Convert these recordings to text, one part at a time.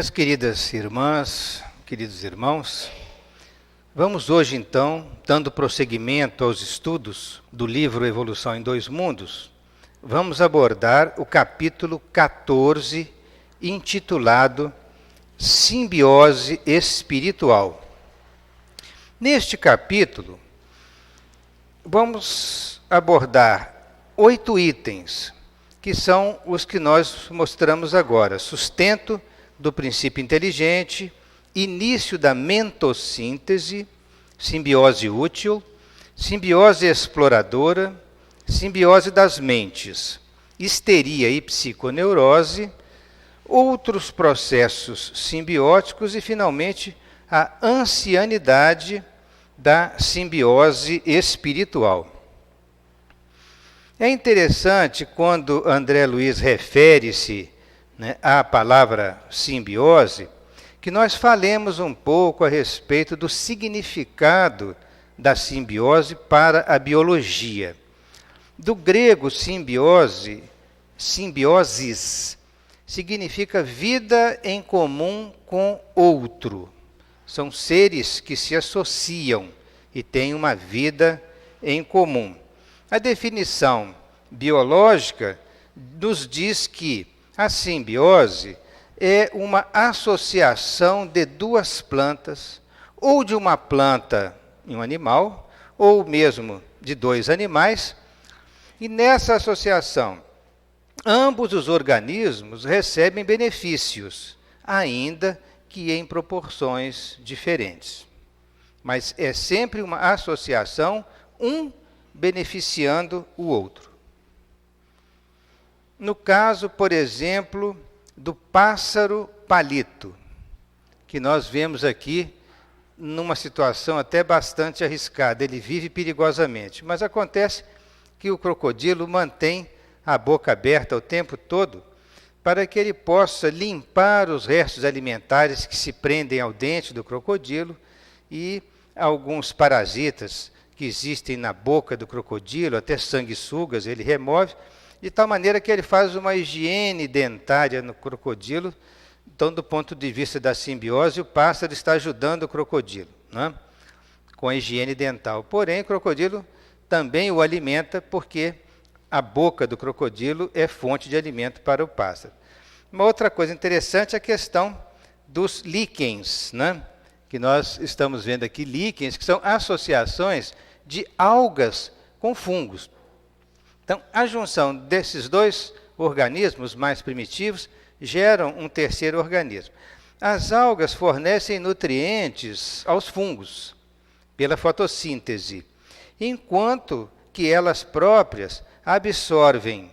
Minhas queridas irmãs, queridos irmãos, vamos hoje então, dando prosseguimento aos estudos do livro Evolução em Dois Mundos, vamos abordar o capítulo 14, intitulado Simbiose Espiritual. Neste capítulo, vamos abordar 8 itens, que são os que nós mostramos agora: sustento do princípio inteligente, início da mentossíntese, simbiose útil, simbiose exploradora, simbiose das mentes, histeria e psiconeurose, outros processos simbióticos e, finalmente, a ancianidade da simbiose espiritual. É interessante quando André Luiz refere-se à palavra simbiose, que nós falemos um pouco a respeito do significado da simbiose para a biologia. Do grego simbiose, simbiosis, significa vida em comum com outro. São seres que se associam e têm uma vida em comum. A definição biológica nos diz que a simbiose é uma associação de duas plantas, ou de uma planta e um animal, ou mesmo de dois animais, e nessa associação, ambos os organismos recebem benefícios, ainda que em proporções diferentes. Mas é sempre uma associação, um beneficiando o outro. No caso, por exemplo, do pássaro palito, que nós vemos aqui numa situação até bastante arriscada. Ele vive perigosamente, mas acontece que o crocodilo mantém a boca aberta o tempo todo para que ele possa limpar os restos alimentares que se prendem ao dente do crocodilo e alguns parasitas que existem na boca do crocodilo, até sanguessugas, ele remove, de tal maneira que ele faz uma higiene dentária no crocodilo. Então, do ponto de vista da simbiose, o pássaro está ajudando o crocodilo, né, com a higiene dental. Porém, o crocodilo também o alimenta, porque a boca do crocodilo é fonte de alimento para o pássaro. Uma outra coisa interessante é a questão dos líquens, né, que nós estamos vendo aqui, líquens, que são associações de algas com fungos. Então, a junção desses dois organismos mais primitivos geram um terceiro organismo. As algas fornecem nutrientes aos fungos pela fotossíntese, enquanto que elas próprias absorvem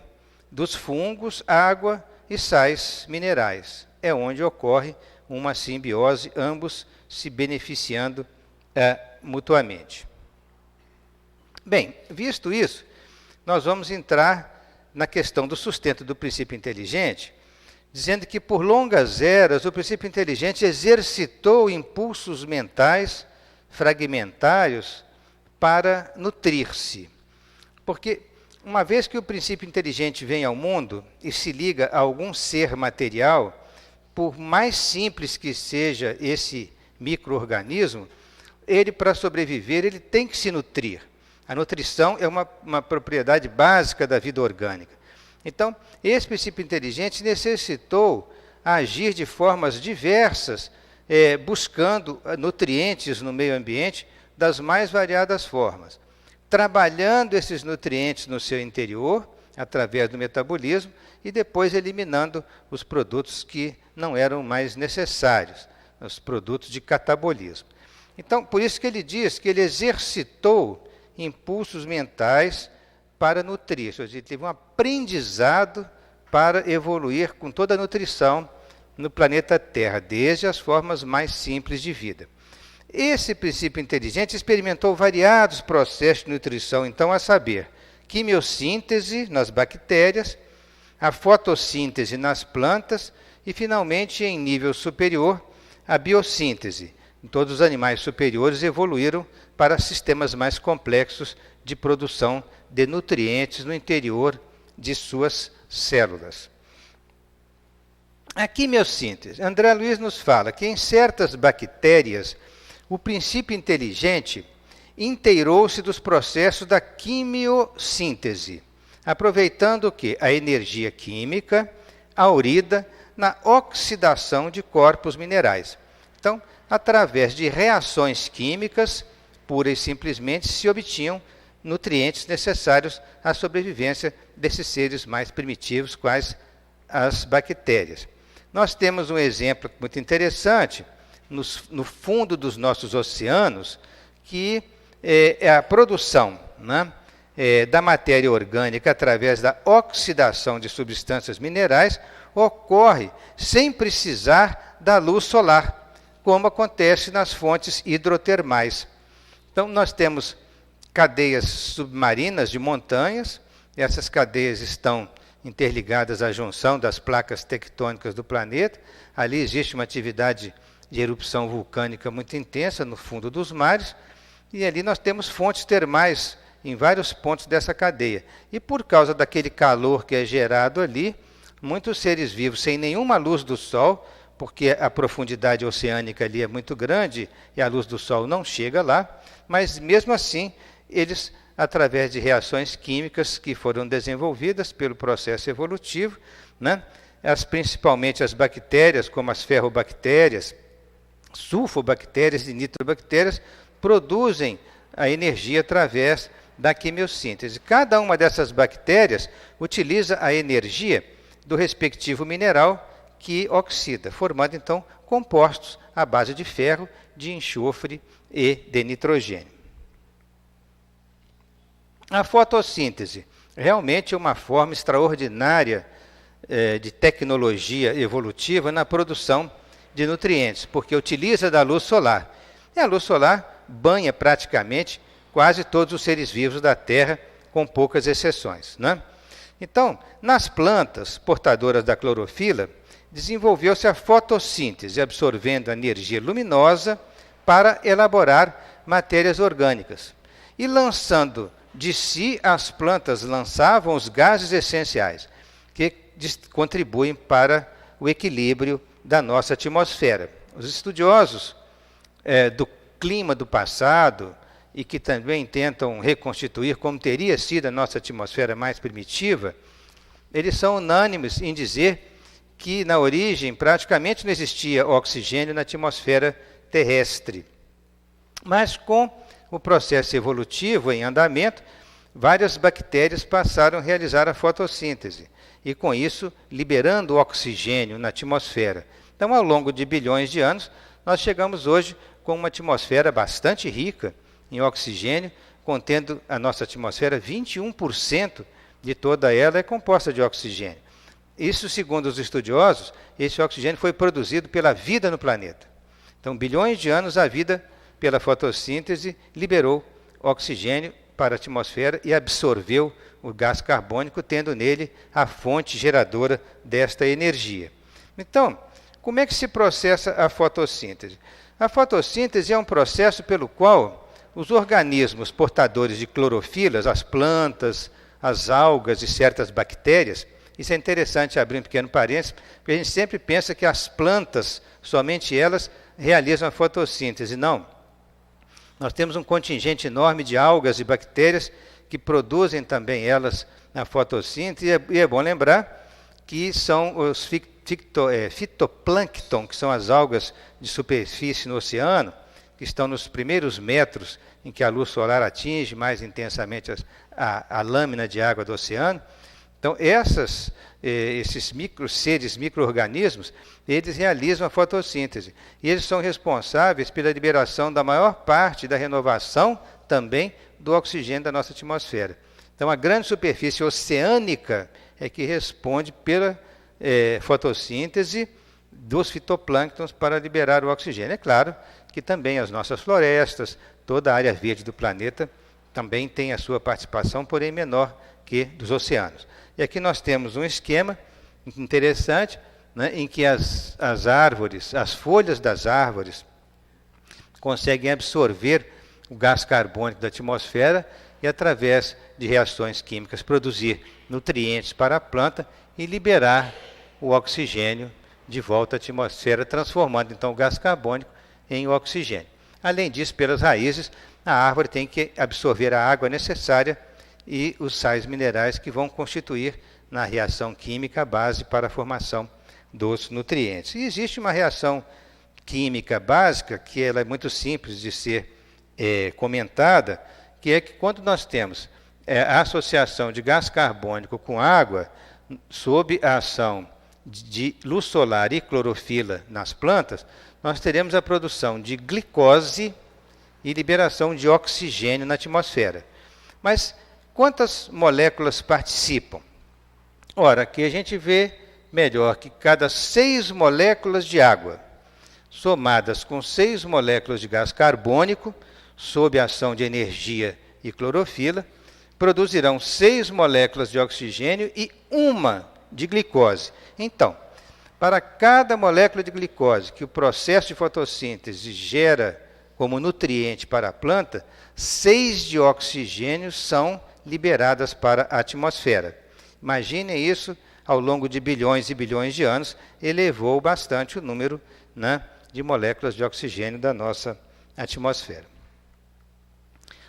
dos fungos água e sais minerais. É onde ocorre uma simbiose, ambos se beneficiando mutuamente. Bem, visto isso, nós vamos entrar na questão do sustento do princípio inteligente, dizendo que por longas eras o princípio inteligente exercitou impulsos mentais fragmentários para nutrir-se. Porque uma vez que o princípio inteligente vem ao mundo e se liga a algum ser material, por mais simples que seja esse micro-organismo, ele, para sobreviver, ele tem que se nutrir. A nutrição é uma propriedade básica da vida orgânica. Então, esse princípio inteligente necessitou agir de formas diversas, buscando nutrientes no meio ambiente das mais variadas formas, trabalhando esses nutrientes no seu interior, através do metabolismo, e depois eliminando os produtos que não eram mais necessários, os produtos de catabolismo. Então, por isso que ele diz que ele exercitou impulsos mentais para nutrir, ou seja, ele teve um aprendizado para evoluir com toda a nutrição no planeta Terra, desde as formas mais simples de vida. Esse princípio inteligente experimentou variados processos de nutrição, então, a saber, quimiossíntese nas bactérias, a fotossíntese nas plantas e, finalmente, em nível superior, a biossíntese. Todos os animais superiores evoluíram para sistemas mais complexos de produção de nutrientes no interior de suas células. A quimiossíntese. André Luiz nos fala que em certas bactérias o princípio inteligente inteirou-se dos processos da quimiossíntese, aproveitando o quê? A energia química aurida na oxidação de corpos minerais. Então, através de reações químicas, pura e simplesmente se obtinham nutrientes necessários à sobrevivência desses seres mais primitivos, quais as bactérias. Nós temos um exemplo muito interessante no fundo dos nossos oceanos, que é a produção, né, da matéria orgânica através da oxidação de substâncias minerais ocorre sem precisar da luz solar, como acontece nas fontes hidrotermais. Então, nós temos cadeias submarinas de montanhas, essas cadeias estão interligadas à junção das placas tectônicas do planeta. Ali existe uma atividade de erupção vulcânica muito intensa no fundo dos mares, e ali nós temos fontes termais em vários pontos dessa cadeia. E por causa daquele calor que é gerado ali, muitos seres vivos sem nenhuma luz do sol, porque a profundidade oceânica ali é muito grande e a luz do sol não chega lá, mas mesmo assim eles, através de reações químicas que foram desenvolvidas pelo processo evolutivo, né, principalmente as bactérias, como as ferrobactérias, sulfobactérias e nitrobactérias, produzem a energia através da quimiossíntese. Cada uma dessas bactérias utiliza a energia do respectivo mineral que oxida, formando então compostos à base de ferro, de enxofre e de nitrogênio. A fotossíntese realmente é uma forma extraordinária de tecnologia evolutiva na produção de nutrientes, porque utiliza da luz solar. E a luz solar banha praticamente quase todos os seres vivos da Terra, com poucas exceções, né? Então, nas plantas portadoras da clorofila, desenvolveu-se a fotossíntese, absorvendo a energia luminosa para elaborar matérias orgânicas. E lançando de si, as plantas lançavam os gases essenciais, que contribuem para o equilíbrio da nossa atmosfera. Os estudiosos do clima do passado, e que também tentam reconstituir como teria sido a nossa atmosfera mais primitiva, eles são unânimes em dizer que, na origem, praticamente não existia oxigênio na atmosfera terrestre. Mas, com o processo evolutivo em andamento, várias bactérias passaram a realizar a fotossíntese, e, com isso, liberando o oxigênio na atmosfera. Então, ao longo de bilhões de anos, nós chegamos hoje com uma atmosfera bastante rica em oxigênio, contendo a nossa atmosfera, 21% de toda ela é composta de oxigênio. Isso, segundo os estudiosos, esse oxigênio foi produzido pela vida no planeta. Então, bilhões de anos, a vida, pela fotossíntese, liberou oxigênio para a atmosfera e absorveu o gás carbônico, tendo nele a fonte geradora desta energia. Então, como é que se processa a fotossíntese? A fotossíntese é um processo pelo qual os organismos portadores de clorofilas, as plantas, as algas e certas bactérias, isso é interessante abrir um pequeno parênteses, porque a gente sempre pensa que as plantas, somente elas, realizam a fotossíntese. Não. Nós temos um contingente enorme de algas e bactérias que produzem também elas a fotossíntese, e é bom lembrar que são os fitoplâncton, que são as algas de superfície no oceano, que estão nos primeiros metros em que a luz solar atinge mais intensamente a lâmina de água do oceano. Então, esses seres, micro-organismos, eles realizam a fotossíntese. E eles são responsáveis pela liberação da maior parte da renovação também do oxigênio da nossa atmosfera. Então, a grande superfície oceânica é que responde pela fotossíntese dos fitoplânctons para liberar o oxigênio. É claro que também as nossas florestas, toda a área verde do planeta, também tem a sua participação, porém menor que dos oceanos. E aqui nós temos um esquema interessante, né, em que as árvores, as folhas das árvores, conseguem absorver o gás carbônico da atmosfera e, através de reações químicas, produzir nutrientes para a planta e liberar o oxigênio de volta à atmosfera, transformando então o gás carbônico em oxigênio. Além disso, pelas raízes, a árvore tem que absorver a água necessária e os sais minerais que vão constituir na reação química a base para a formação dos nutrientes. E existe uma reação química básica, que ela é muito simples de ser comentada, que é que quando nós temos a associação de gás carbônico com água, sob a ação de luz solar e clorofila nas plantas, nós teremos a produção de glicose e liberação de oxigênio na atmosfera. Mas quantas moléculas participam? Ora, aqui a gente vê melhor que cada 6 moléculas de água, somadas com 6 moléculas de gás carbônico, sob a ação de energia e clorofila, produzirão 6 moléculas de oxigênio e 1 de glicose. Então, para cada molécula de glicose que o processo de fotossíntese gera como nutriente para a planta, 6 de oxigênio são liberadas para a atmosfera. Imaginem isso, ao longo de bilhões e bilhões de anos, elevou bastante o número, né, de moléculas de oxigênio da nossa atmosfera.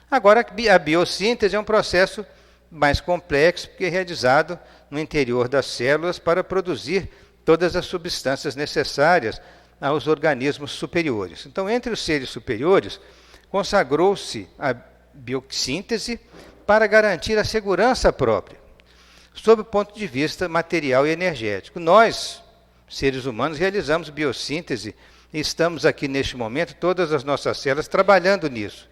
Agora, a biossíntese é um processo mais complexo, porque é realizado no interior das células para produzir todas as substâncias necessárias aos organismos superiores. Então, entre os seres superiores, consagrou-se a biossíntese para garantir a segurança própria, sob o ponto de vista material e energético. Nós, seres humanos, realizamos biossíntese e estamos aqui neste momento, todas as nossas células, trabalhando nisso,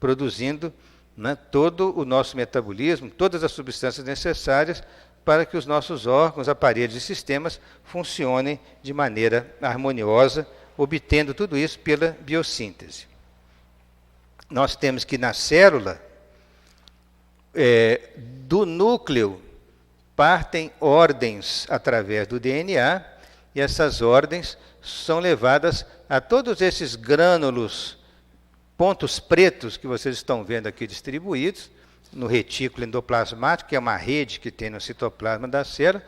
produzindo, né, todo o nosso metabolismo, todas as substâncias necessárias para que os nossos órgãos, aparelhos e sistemas funcionem de maneira harmoniosa, obtendo tudo isso pela biossíntese. Nós temos que na célula, do núcleo, partem ordens através do DNA, e essas ordens são levadas a todos esses grânulos, pontos pretos que vocês estão vendo aqui distribuídos, no retículo endoplasmático, que é uma rede que tem no citoplasma da célula,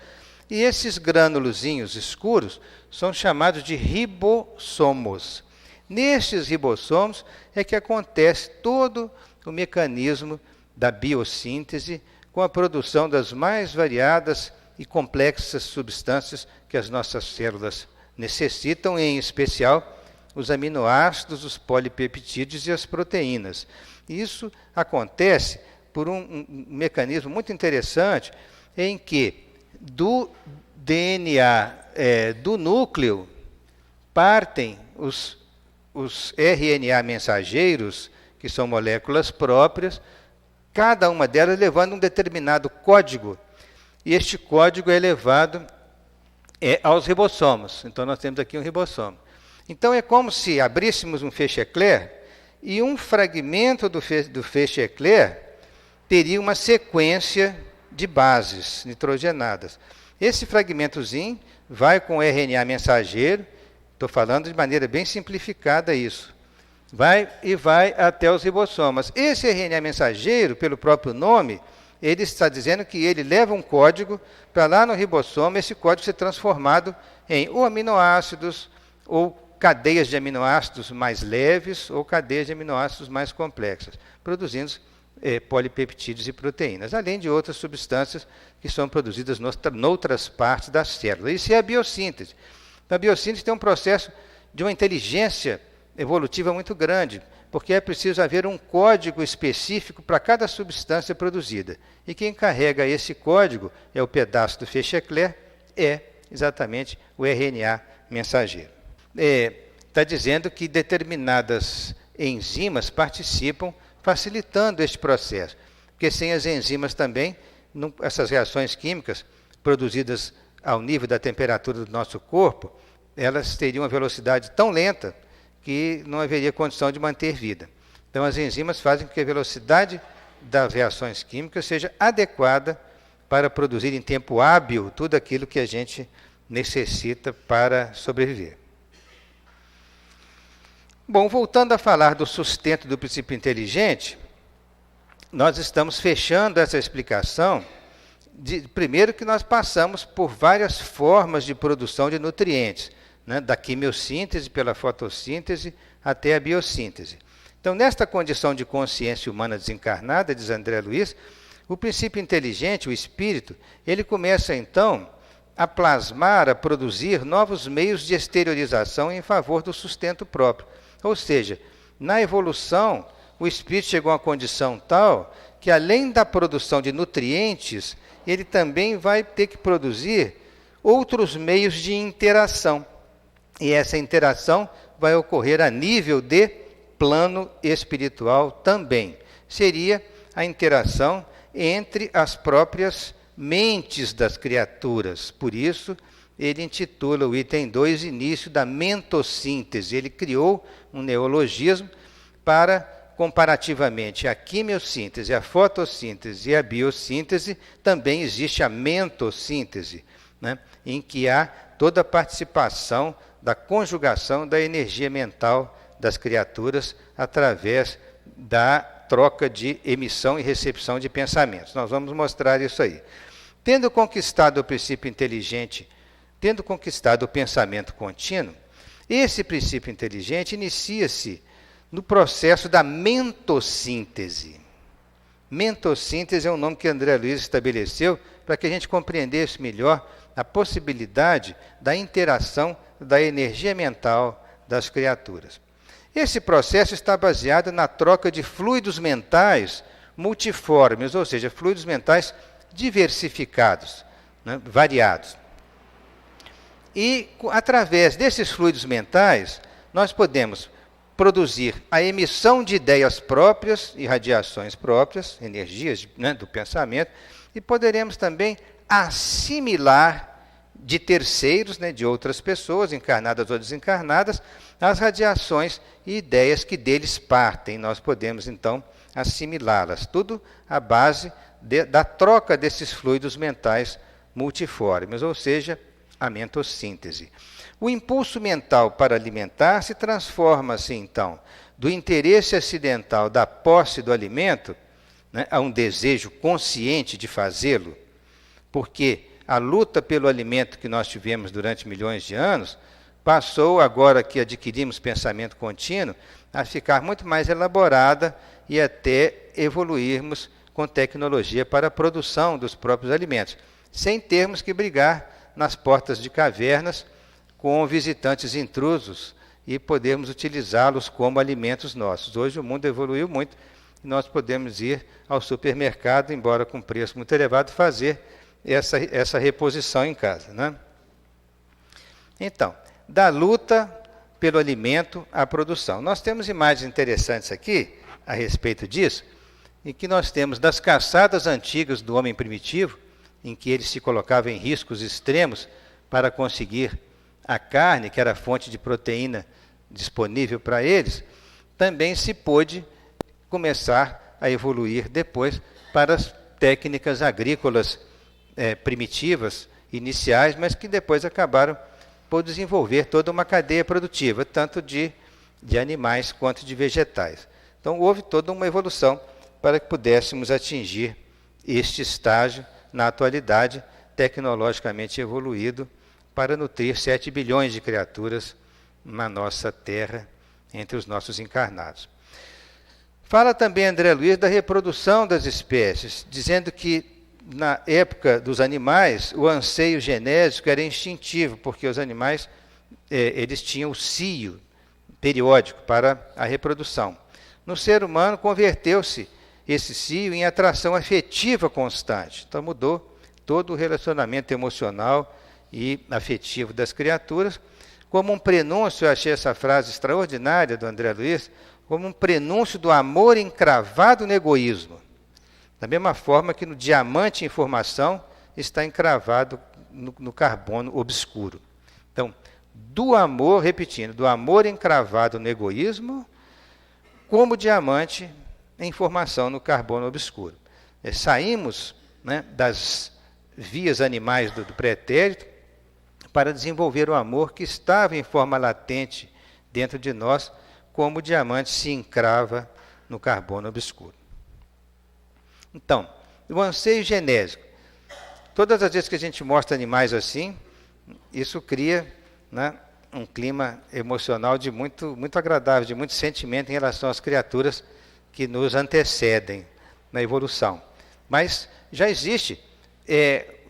e esses grânulozinhos escuros são chamados de ribossomos. Nestes ribossomos é que acontece todo o mecanismo da biossíntese, com a produção das mais variadas e complexas substâncias que as nossas células necessitam, em especial os aminoácidos, os polipeptídeos e as proteínas. Isso acontece por um mecanismo muito interessante, em que do DNA do núcleo partem os RNA mensageiros, que são moléculas próprias, cada uma delas levando um determinado código, e este código é levado aos ribossomos. Então, nós temos aqui um ribossomo. Então, é como se abríssemos um feixe eclair, e um fragmento do feixe eclair teria uma sequência de bases nitrogenadas. Esse fragmentozinho vai com o RNA mensageiro, estou falando de maneira bem simplificada isso, vai até os ribossomas. Esse RNA mensageiro, pelo próprio nome, ele está dizendo que ele leva um código para lá no ribossoma, esse código ser transformado em ou aminoácidos, ou cadeias de aminoácidos mais leves, ou cadeias de aminoácidos mais complexas, produzindo polipeptídeos e proteínas, além de outras substâncias que são produzidas noutras partes da célula. Isso é a biossíntese. A biossíntese tem um processo de uma inteligência evolutiva muito grande, porque é preciso haver um código específico para cada substância produzida. E quem carrega esse código é o pedaço do feixe eclair, é exatamente o RNA mensageiro. Está dizendo que determinadas enzimas participam, facilitando este processo, porque sem as enzimas também, essas reações químicas produzidas ao nível da temperatura do nosso corpo, elas teriam uma velocidade tão lenta que não haveria condição de manter vida. Então, as enzimas fazem com que a velocidade das reações químicas seja adequada para produzir em tempo hábil tudo aquilo que a gente necessita para sobreviver. Bom, voltando a falar do sustento do princípio inteligente, nós estamos fechando essa explicação primeiro que nós passamos por várias formas de produção de nutrientes, né, da quimiossíntese, pela fotossíntese, até a biossíntese. Então, nesta condição de consciência humana desencarnada, diz André Luiz, o princípio inteligente, o espírito, ele começa então a plasmar, a produzir novos meios de exteriorização em favor do sustento próprio. Ou seja, na evolução, o espírito chegou a uma condição tal que, além da produção de nutrientes, ele também vai ter que produzir outros meios de interação. E essa interação vai ocorrer a nível de plano espiritual também. Seria a interação entre as próprias mentes das criaturas. Por isso, ele intitula o item 2, Início da Mentossíntese. Ele criou um neologismo para, comparativamente à quimiossíntese, à fotossíntese e à biossíntese, também existe a mentossíntese, né, em que há toda a participação da conjugação da energia mental das criaturas através da troca de emissão e recepção de pensamentos. Nós vamos mostrar isso aí. Tendo conquistado o princípio inteligente, tendo conquistado o pensamento contínuo, esse princípio inteligente inicia-se no processo da mentossíntese. Mentossíntese é um nome que André Luiz estabeleceu para que a gente compreendesse melhor a possibilidade da interação da energia mental das criaturas. Esse processo está baseado na troca de fluidos mentais multiformes, ou seja, fluidos mentais diversificados, né, variados. E, através desses fluidos mentais, nós podemos produzir a emissão de ideias próprias e radiações próprias, energias, né, do pensamento, e poderemos também assimilar de terceiros, né, de outras pessoas, encarnadas ou desencarnadas, as radiações e ideias que deles partem. Nós podemos, então, assimilá-las. Tudo à base da troca desses fluidos mentais multiformes, ou seja, a mentossíntese. O impulso mental para alimentar-se transforma-se, então, do interesse acidental da posse do alimento, né, a um desejo consciente de fazê-lo, porque a luta pelo alimento que nós tivemos durante milhões de anos passou, agora que adquirimos pensamento contínuo, a ficar muito mais elaborada e até evoluirmos com tecnologia para a produção dos próprios alimentos, sem termos que brigar nas portas de cavernas com visitantes intrusos e podermos utilizá-los como alimentos nossos. Hoje o mundo evoluiu muito e nós podemos ir ao supermercado, embora com preço muito elevado, fazer essa reposição em casa, né? Então, da luta pelo alimento à produção. Nós temos imagens interessantes aqui a respeito disso, em que nós temos das caçadas antigas do homem primitivo, em que ele se colocava em riscos extremos para conseguir a carne, que era a fonte de proteína disponível para eles, também se pôde começar a evoluir depois para as técnicas agrícolas primitivas, iniciais, mas que depois acabaram por desenvolver toda uma cadeia produtiva, tanto de animais quanto de vegetais. Então, houve toda uma evolução para que pudéssemos atingir este estágio, na atualidade, tecnologicamente evoluído, para nutrir 7 bilhões de criaturas na nossa Terra, entre os nossos encarnados. Fala também André Luiz da reprodução das espécies, dizendo que na época dos animais, o anseio genésico era instintivo, porque os animais eles tinham o cio periódico para a reprodução. No ser humano, converteu-se esse cio em atração afetiva constante. Então, mudou todo o relacionamento emocional e afetivo das criaturas. Como um prenúncio, eu achei essa frase extraordinária do André Luiz, como um prenúncio do amor encravado no egoísmo. Da mesma forma que no diamante informação está encravado no carbono obscuro. Então, do amor, repetindo, do amor encravado no egoísmo, como diamante em formação no carbono obscuro. Saímos, né, das vias animais do pretérito para desenvolver o amor que estava em forma latente dentro de nós, como o diamante se encrava no carbono obscuro. Então, o anseio genésico todas as vezes que a gente mostra animais assim, isso cria, né, um clima emocional de muito agradável, de muito sentimento em relação às criaturas que nos antecedem na evolução. Mas já existe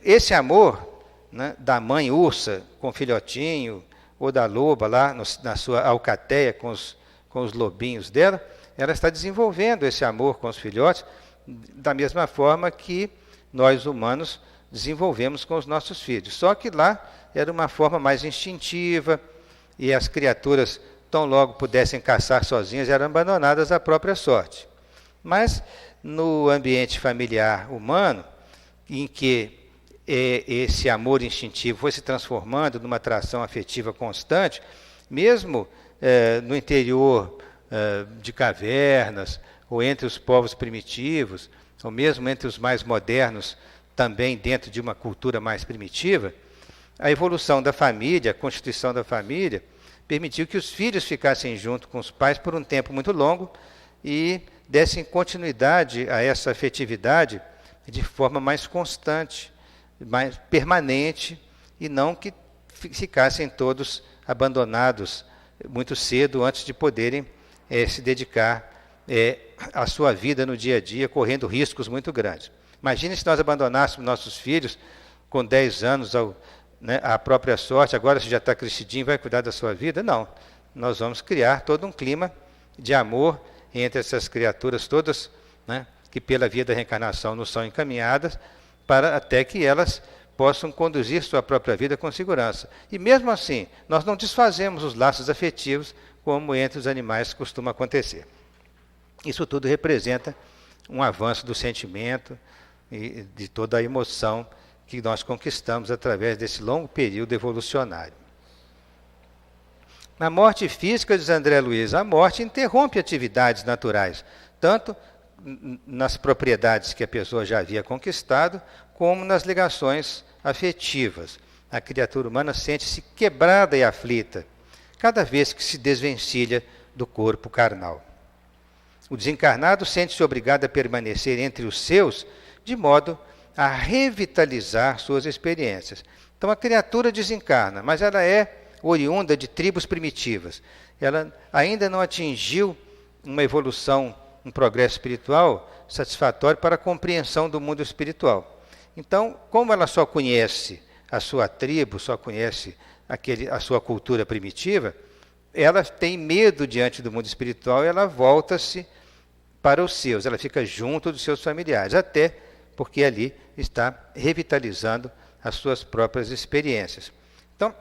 esse amor, né, da mãe ursa com o filhotinho, ou da loba lá na sua alcateia com os lobinhos dela, ela está desenvolvendo esse amor com os filhotes da mesma forma que nós humanos desenvolvemos com os nossos filhos. Só que lá era uma forma mais instintiva, e as criaturas, tão logo pudessem caçar sozinhas, eram abandonadas à própria sorte. Mas no ambiente familiar humano, em que esse amor instintivo foi se transformando numa atração afetiva constante, mesmo no interior de cavernas, ou entre os povos primitivos, ou mesmo entre os mais modernos, também dentro de uma cultura mais primitiva, a evolução da família, a constituição da família, permitiu que os filhos ficassem junto com os pais por um tempo muito longo e dessem continuidade a essa afetividade de forma mais constante, mais permanente, e não que ficassem todos abandonados muito cedo antes de poderem se dedicar à sua vida no dia a dia, correndo riscos muito grandes. Imagine se nós abandonássemos nossos filhos com 10 anos à própria sorte, agora você já está crescidinho, vai cuidar da sua vida? Não. Nós vamos criar todo um clima de amor entre essas criaturas todas, né, que pela via da reencarnação nos são encaminhadas, para até que elas possam conduzir sua própria vida com segurança. E mesmo assim, nós não desfazemos os laços afetivos como entre os animais costuma acontecer. Isso tudo representa um avanço do sentimento e de toda a emoção que nós conquistamos através desse longo período evolucionário. Na morte física, diz André Luiz, a morte interrompe atividades naturais, tanto nas propriedades que a pessoa já havia conquistado, como nas ligações afetivas. A criatura humana sente-se quebrada e aflita cada vez que se desvencilha do corpo carnal. O desencarnado sente-se obrigado a permanecer entre os seus, de modo a revitalizar suas experiências. Então a criatura desencarna, mas ela é oriunda de tribos primitivas. Ela ainda não atingiu uma evolução, um progresso espiritual satisfatório para a compreensão do mundo espiritual. Então, como ela só conhece a sua tribo, só conhece a sua cultura primitiva, ela tem medo diante do mundo espiritual e ela volta-se para os seus, ela fica junto dos seus familiares, até porque ali está revitalizando as suas próprias experiências. Então,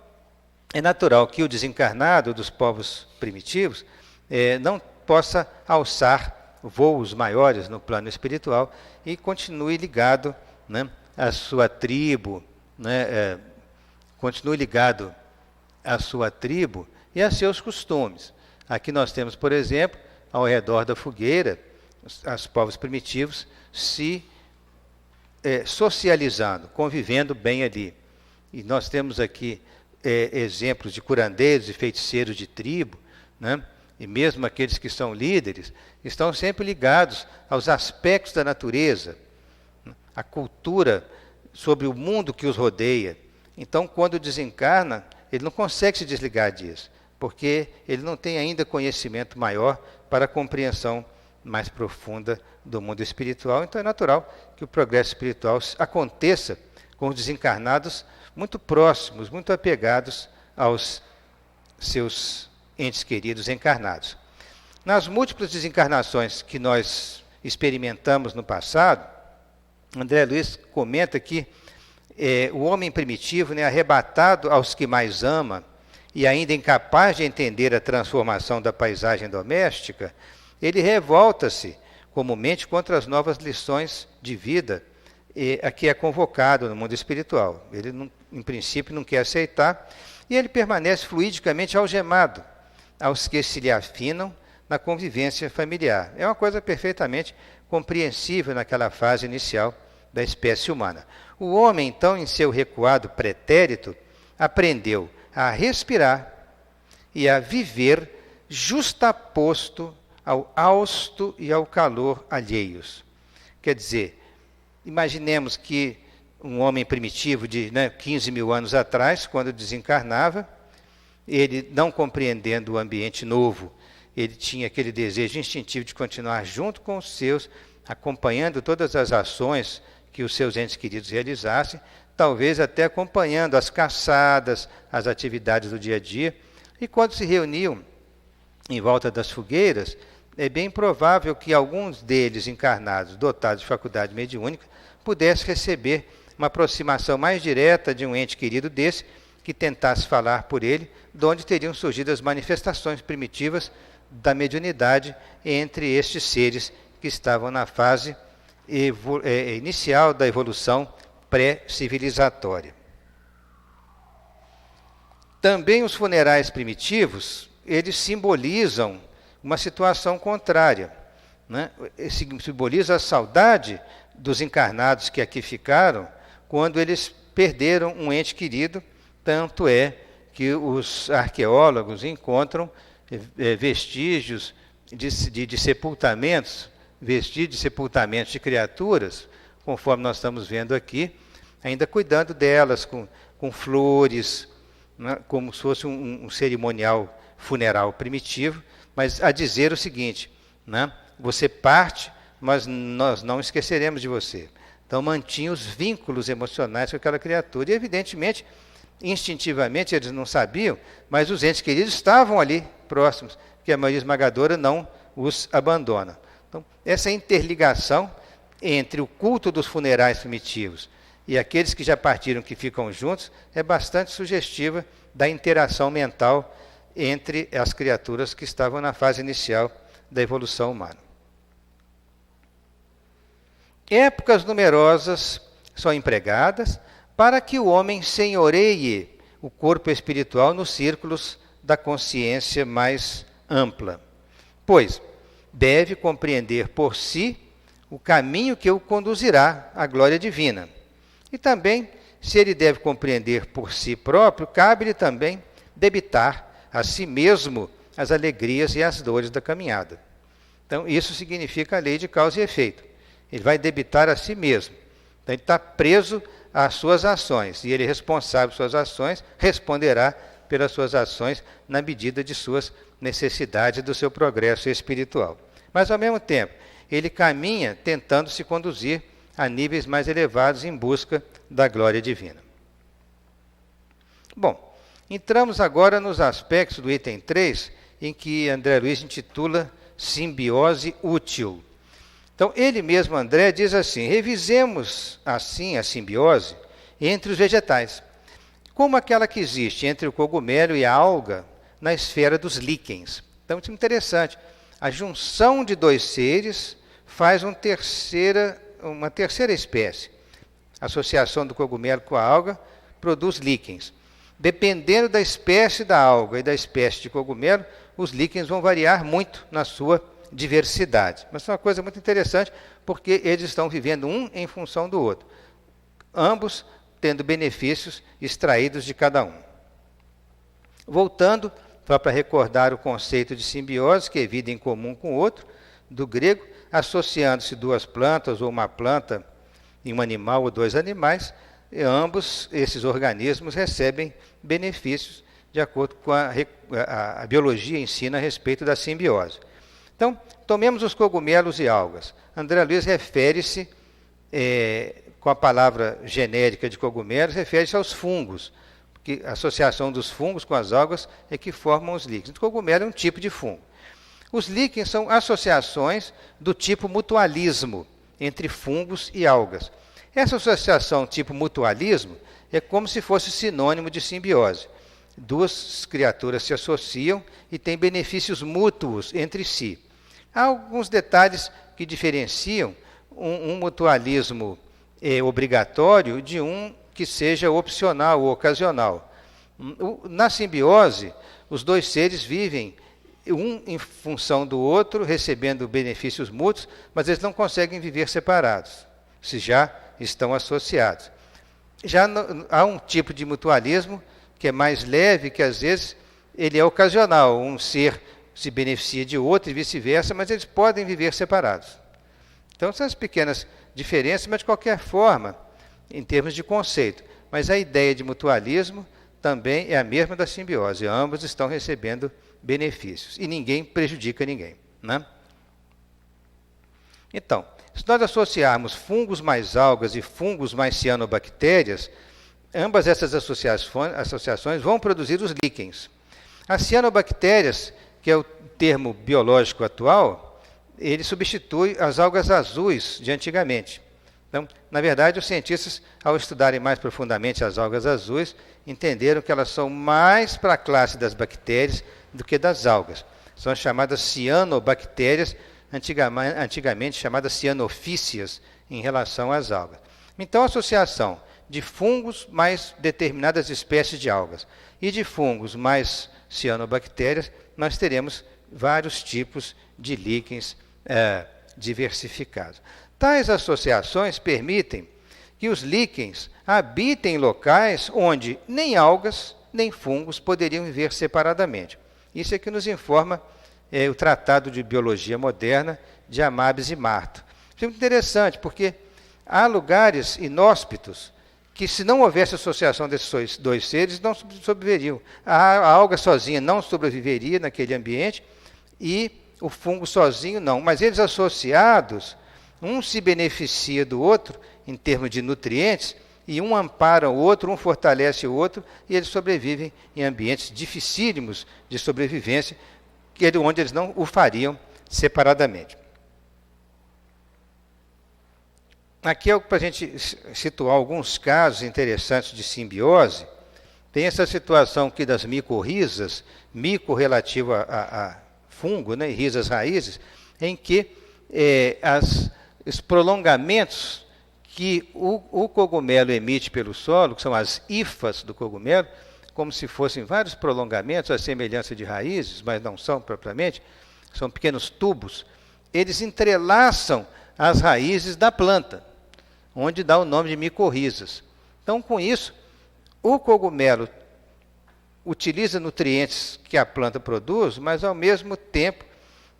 é natural que o desencarnado dos povos primitivos não possa alçar voos maiores no plano espiritual e continue ligado, né, à sua tribo, né, continue ligado à sua tribo e a seus costumes. Aqui nós temos, por exemplo, ao redor da fogueira, os povos primitivos se socializando, convivendo bem ali. E nós temos aqui exemplos de curandeiros e feiticeiros de tribo, né? E mesmo aqueles que são líderes, estão sempre ligados aos aspectos da natureza, à cultura sobre o mundo que os rodeia. Então, quando desencarna, ele não consegue se desligar disso, porque ele não tem ainda conhecimento maior para a compreensão mais profunda do mundo espiritual. Então é natural que o progresso espiritual aconteça com os desencarnados muito próximos, muito apegados aos seus entes queridos encarnados. Nas múltiplas desencarnações que nós experimentamos no passado, André Luiz comenta que o homem primitivo, né, arrebatado aos que mais ama e ainda incapaz de entender a transformação da paisagem doméstica, ele revolta-se comumente contra as novas lições de vida a que é convocado no mundo espiritual. Ele, em princípio, não quer aceitar e ele permanece fluidicamente algemado aos que se lhe afinam na convivência familiar. É uma coisa perfeitamente compreensível naquela fase inicial da espécie humana. O homem, então, em seu recuado pretérito, aprendeu a respirar e a viver justaposto ao hausto e ao calor alheios. Quer dizer, imaginemos que um homem primitivo de 15 mil anos atrás, quando desencarnava, ele não compreendendo o ambiente novo, ele tinha aquele desejo instintivo de continuar junto com os seus, acompanhando todas as ações que os seus entes queridos realizassem, talvez até acompanhando as caçadas, as atividades do dia a dia. E quando se reuniam em volta das fogueiras, é bem provável que alguns deles encarnados, dotados de faculdade mediúnica, pudessem receber uma aproximação mais direta de um ente querido desse, que tentasse falar por ele, de onde teriam surgido as manifestações primitivas da mediunidade entre estes seres que estavam na fase inicial da evolução pré-civilizatória. Também os funerais primitivos, eles simbolizam uma situação contrária, né? Simboliza a saudade dos encarnados que aqui ficaram quando eles perderam um ente querido. Tanto é que os arqueólogos encontram vestígios de sepultamentos, vestígios de sepultamentos de criaturas, conforme nós estamos vendo aqui, ainda cuidando delas com flores, né, como se fosse um cerimonial funeral primitivo, mas a dizer o seguinte, né, você parte, mas nós não esqueceremos de você. Então mantinha os vínculos emocionais com aquela criatura. E evidentemente, instintivamente eles não sabiam, mas os entes queridos estavam ali próximos, que a maioria esmagadora não os abandona. Então, essa interligação entre o culto dos funerais primitivos e aqueles que já partiram, que ficam juntos, é bastante sugestiva da interação mental entre as criaturas que estavam na fase inicial da evolução humana. Épocas numerosas são empregadas para que o homem senhoreie o corpo espiritual nos círculos da consciência mais ampla, pois deve compreender por si o caminho que o conduzirá à glória divina. E também, se ele deve compreender por si próprio, cabe-lhe também debitar a si mesmo as alegrias e as dores da caminhada. Então, isso significa a lei de causa e efeito. Ele vai debitar a si mesmo. Então, ele está preso às suas ações, e ele é responsável por suas ações, responderá pelas suas ações na medida de suas necessidades e do seu progresso espiritual. Mas, ao mesmo tempo, ele caminha tentando se conduzir a níveis mais elevados em busca da glória divina. Bom, entramos agora nos aspectos do item 3, em que André Luiz intitula simbiose útil. Então, ele mesmo, André, diz assim, revisemos assim a simbiose entre os vegetais, como aquela que existe entre o cogumelo e a alga na esfera dos líquens. Então, isso é interessante. A junção de dois seres faz uma terceira espécie. A associação do cogumelo com a alga produz líquens. Dependendo da espécie da alga e da espécie de cogumelo, os líquens vão variar muito na sua diversidade. Mas é uma coisa muito interessante, porque eles estão vivendo um em função do outro, ambos tendo benefícios extraídos de cada um. Voltando, só para recordar o conceito de simbiose, que é vida em comum com o outro, do grego, associando-se duas plantas, ou uma planta e um animal, ou dois animais, e ambos esses organismos recebem benefícios de acordo com a biologia ensina a respeito da simbiose. Então, tomemos os cogumelos e algas. André Luiz refere-se, com a palavra genérica de cogumelos, refere-se aos fungos, porque a associação dos fungos com as algas é que formam os líquens. O cogumelo é um tipo de fungo. Os líquens são associações do tipo mutualismo entre fungos e algas. Essa associação tipo mutualismo é como se fosse sinônimo de simbiose. Duas criaturas se associam e têm benefícios mútuos entre si. Há alguns detalhes que diferenciam um mutualismo obrigatório de um que seja opcional ou ocasional. Na simbiose, os dois seres vivem um em função do outro, recebendo benefícios mútuos, mas eles não conseguem viver separados, se já estão associados. Já há um tipo de mutualismo que é mais leve, que às vezes ele é ocasional, um ser se beneficia de outro e vice-versa, mas eles podem viver separados. Então, são as pequenas diferenças, mas de qualquer forma, em termos de conceito. Mas a ideia de mutualismo também é a mesma da simbiose. Ambos estão recebendo benefícios e ninguém prejudica ninguém, né? Então, se nós associarmos fungos mais algas e fungos mais cianobactérias, ambas essas associações vão produzir os líquens. As cianobactérias, que é o termo biológico atual, ele substitui as algas azuis de antigamente. Então, na verdade, os cientistas, ao estudarem mais profundamente as algas azuis, entenderam que elas são mais para a classe das bactérias do que das algas. São as chamadas cianobactérias, antigamente chamadas cianofícias, em relação às algas. Então, a associação de fungos mais determinadas espécies de algas e de fungos mais cianobactérias, nós teremos vários tipos de líquens diversificados. Tais associações permitem que os líquens habitem em locais onde nem algas nem fungos poderiam viver separadamente. Isso é que nos informa o Tratado de Biologia Moderna de Amabis e Marto. Isso é muito interessante, porque há lugares inóspitos que, se não houvesse associação desses dois seres, não sobreviveriam. A alga sozinha não sobreviveria naquele ambiente e o fungo sozinho não. Mas eles associados, um se beneficia do outro em termos de nutrientes, e um ampara o outro, um fortalece o outro, e eles sobrevivem em ambientes dificílimos de sobrevivência, onde eles não o fariam separadamente. Aqui é para a gente situar alguns casos interessantes de simbiose. Tem essa situação aqui das micorrizas, mico relativo a fungo, né, e risas raízes, em que os prolongamentos que o cogumelo emite pelo solo, que são as hifas do cogumelo, como se fossem vários prolongamentos, à semelhança de raízes, mas não são propriamente, são pequenos tubos, eles entrelaçam as raízes da planta, onde dá o nome de micorrizas. Então, com isso, o cogumelo utiliza nutrientes que a planta produz, mas, ao mesmo tempo,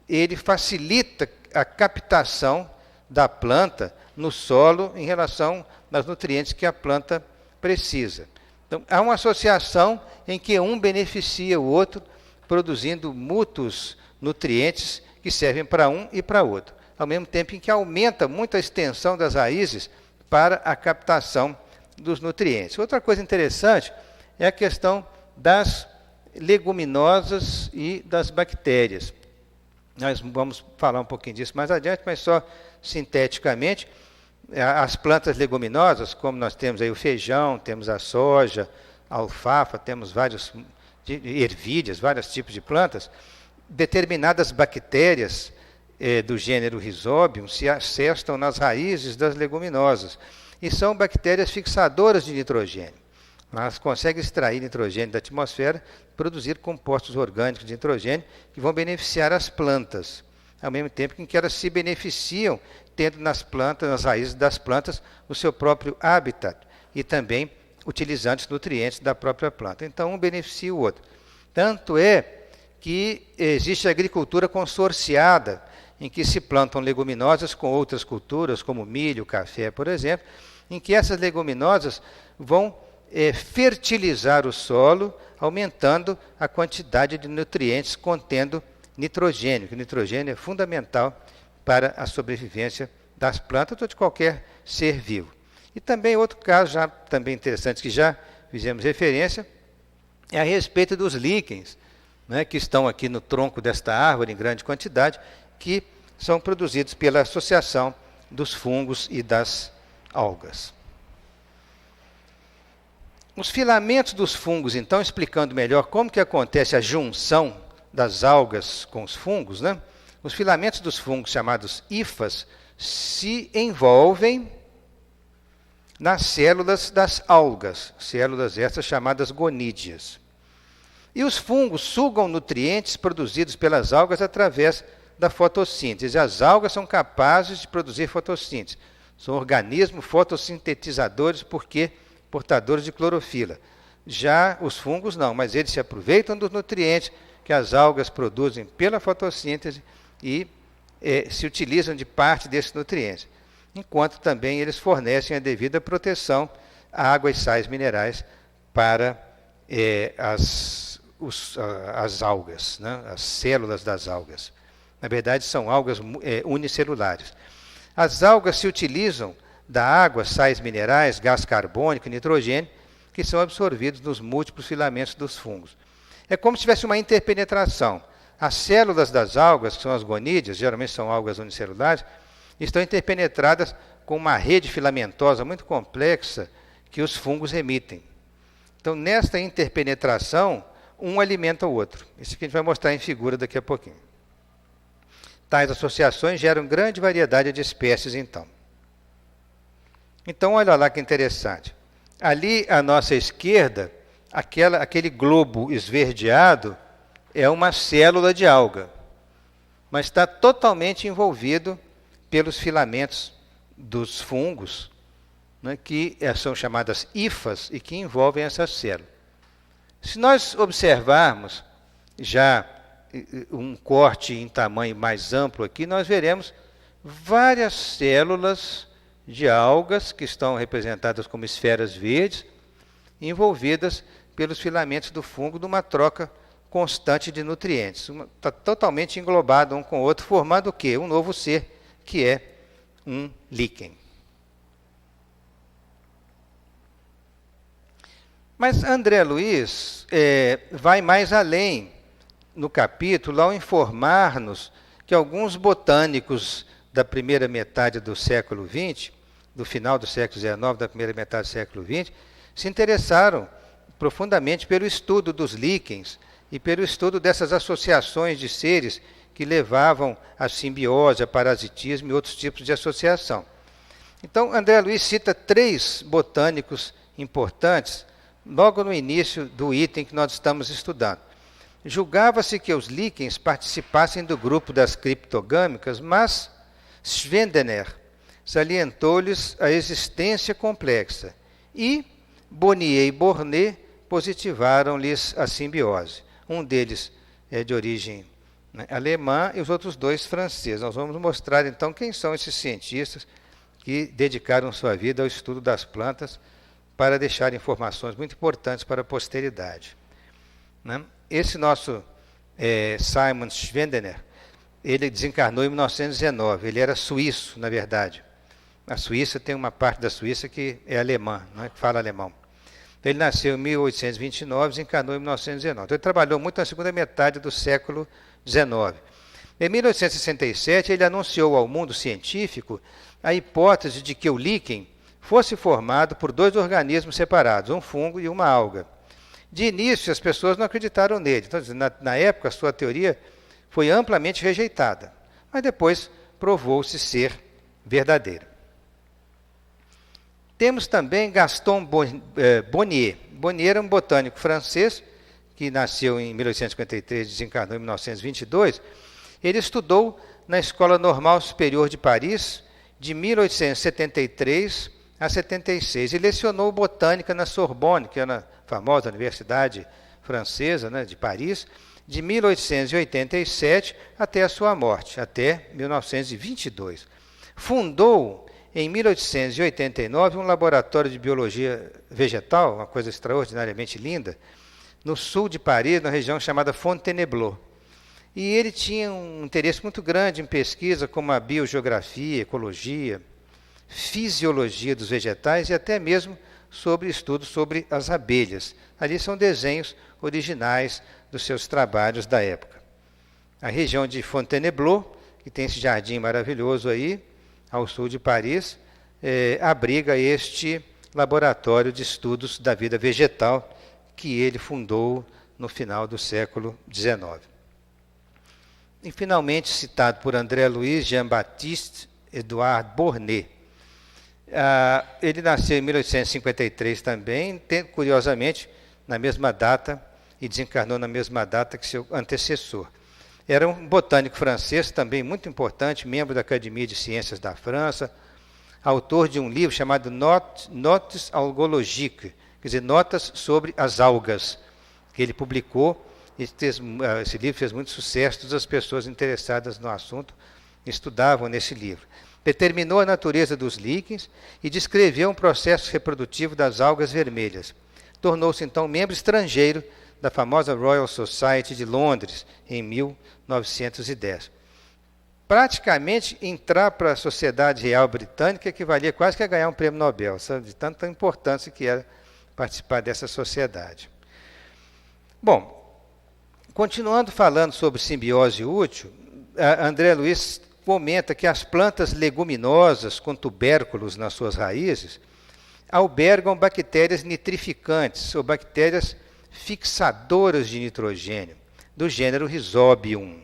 ele facilita a captação da planta no solo em relação aos nutrientes que a planta precisa. Então, há uma associação em que um beneficia o outro, produzindo mútuos nutrientes que servem para um e para outro, ao mesmo tempo em que aumenta muito a extensão das raízes para a captação dos nutrientes. Outra coisa interessante é a questão das leguminosas e das bactérias. Nós vamos falar um pouquinho disso mais adiante, mas só sinteticamente. As plantas leguminosas, como nós temos aí o feijão, temos a soja, a alfafa, temos vários ervídeas, vários tipos de plantas, determinadas bactérias do gênero Rhizobium se assestam nas raízes das leguminosas e são bactérias fixadoras de nitrogênio. Elas conseguem extrair nitrogênio da atmosfera, produzir compostos orgânicos de nitrogênio que vão beneficiar as plantas, ao mesmo tempo em que elas se beneficiam tendo nas plantas, nas raízes das plantas, o seu próprio habitat e também utilizando os nutrientes da própria planta. Então, um beneficia o outro. Tanto é que existe a agricultura consorciada, em que se plantam leguminosas com outras culturas, como milho, café, por exemplo, em que essas leguminosas vão fertilizar o solo, aumentando a quantidade de nutrientes contendo nitrogênio, que o nitrogênio é fundamental para a sobrevivência das plantas ou de qualquer ser vivo. E também outro caso já também interessante que já fizemos referência é a respeito dos líquens, né, que estão aqui no tronco desta árvore em grande quantidade, que são produzidos pela associação dos fungos e das algas. Os filamentos dos fungos, então, explicando melhor como que acontece a junção das algas com os fungos, né? Os filamentos dos fungos, chamados hifas, se envolvem nas células das algas, células essas chamadas gonídeas. E os fungos sugam nutrientes produzidos pelas algas através da fotossíntese. As algas são capazes de produzir fotossíntese. São organismos fotossintetizadores porque portadores de clorofila. Já os fungos não, mas eles se aproveitam dos nutrientes que as algas produzem pela fotossíntese e se utilizam de parte desses nutrientes. enquanto também eles fornecem a devida proteção a água e sais minerais para as algas, né? As células das algas. Na verdade, são algas unicelulares. As algas se utilizam da água, sais minerais, gás carbônico e nitrogênio, que são absorvidos nos múltiplos filamentos dos fungos. É como se tivesse uma interpenetração. As células das algas, que são as gonídeas, geralmente são algas unicelulares, estão interpenetradas com uma rede filamentosa muito complexa que os fungos emitem. Então, nesta interpenetração, um alimenta o outro. Isso que a gente vai mostrar em figura daqui a pouquinho. Tais associações geram grande variedade de espécies, então. Então, olha lá que interessante. Ali, à nossa esquerda, aquele globo esverdeado é uma célula de alga, mas está totalmente envolvido pelos filamentos dos fungos, né, que são chamadas hifas e que envolvem essa célula. Se nós observarmos já um corte em tamanho mais amplo aqui, nós veremos várias células de algas que estão representadas como esferas verdes, envolvidas pelos filamentos do fungo numa troca constante de nutrientes. Está totalmente englobado um com o outro, formando o quê? Um novo ser, que é um líquen. Mas André Luiz vai mais além no capítulo ao informar-nos que alguns botânicos da primeira metade do século XX, do final do século XIX, da primeira metade do século XX, se interessaram profundamente pelo estudo dos líquens e pelo estudo dessas associações de seres que levavam à simbiose, a parasitismo e outros tipos de associação. Então, André Luiz cita 3 botânicos importantes logo no início do item que nós estamos estudando. Julgava-se que os líquens participassem do grupo das criptogâmicas, mas Schwendener salientou-lhes a existência complexa e Bonnier e Bornet positivaram-lhes a simbiose. Um deles é de origem alemã e os outros 2 franceses. Nós vamos mostrar então quem são esses cientistas que dedicaram sua vida ao estudo das plantas para deixar informações muito importantes para a posteridade. Esse nosso Simon Schwendener, ele desencarnou em 1919, ele era suíço, na verdade. A Suíça tem uma parte da Suíça que é alemã, que fala alemão. Ele nasceu em 1829 e desencarnou em 1919. Então, ele trabalhou muito na segunda metade do século XIX. Em 1867, ele anunciou ao mundo científico a hipótese de que o líquen fosse formado por 2 organismos separados, um fungo e uma alga. De início, as pessoas não acreditaram nele. Então, na época, a sua teoria foi amplamente rejeitada, mas depois provou-se ser verdadeira. Temos também Gaston Bonnier. Bonnier era um botânico francês, que nasceu em 1853 e desencarnou em 1922. Ele estudou na Escola Normal Superior de Paris, de 1873 a 76. E lecionou botânica na Sorbonne, que é a famosa universidade francesa, de Paris, de 1887 até a sua morte, até 1922. Fundou, em 1889, um laboratório de biologia vegetal, uma coisa extraordinariamente linda, no sul de Paris, na região chamada Fontainebleau. E ele tinha um interesse muito grande em pesquisa como a biogeografia, ecologia, fisiologia dos vegetais e até mesmo sobre estudos sobre as abelhas. Ali são desenhos originais dos seus trabalhos da época. A região de Fontainebleau, que tem esse jardim maravilhoso aí, ao sul de Paris, abriga este laboratório de estudos da vida vegetal que ele fundou no final do século XIX. E, finalmente, citado por André Louis Jean-Baptiste Edouard Bornet. Ele nasceu em 1853 também, curiosamente, na mesma data, e desencarnou na mesma data que seu antecessor. Era um botânico francês, também muito importante, membro da Academia de Ciências da França, autor de um livro chamado Notes algologiques, quer dizer, notas sobre as algas, que ele publicou. Esse livro fez muito sucesso, todas as pessoas interessadas no assunto estudavam nesse livro. Determinou a natureza dos líquens e descreveu um processo reprodutivo das algas vermelhas. Tornou-se então membro estrangeiro da famosa Royal Society de Londres, em 1910. Praticamente entrar para a Sociedade Real Britânica equivalia quase que a ganhar um prêmio Nobel, sabe? De tanta importância que era participar dessa sociedade. Bom, continuando falando sobre simbiose útil, André Luiz comenta que as plantas leguminosas com tubérculos nas suas raízes albergam bactérias nitrificantes ou bactérias fixadoras de nitrogênio, do gênero Rhizobium,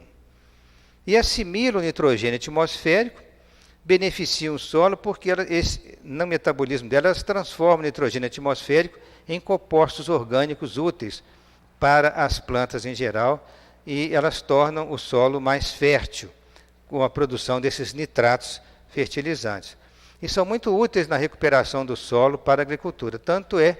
e assimilam o nitrogênio atmosférico, beneficiam o solo porque no metabolismo delas transformam o nitrogênio atmosférico em compostos orgânicos úteis para as plantas em geral, e elas tornam o solo mais fértil com a produção desses nitratos fertilizantes. E são muito úteis na recuperação do solo para a agricultura. Tanto é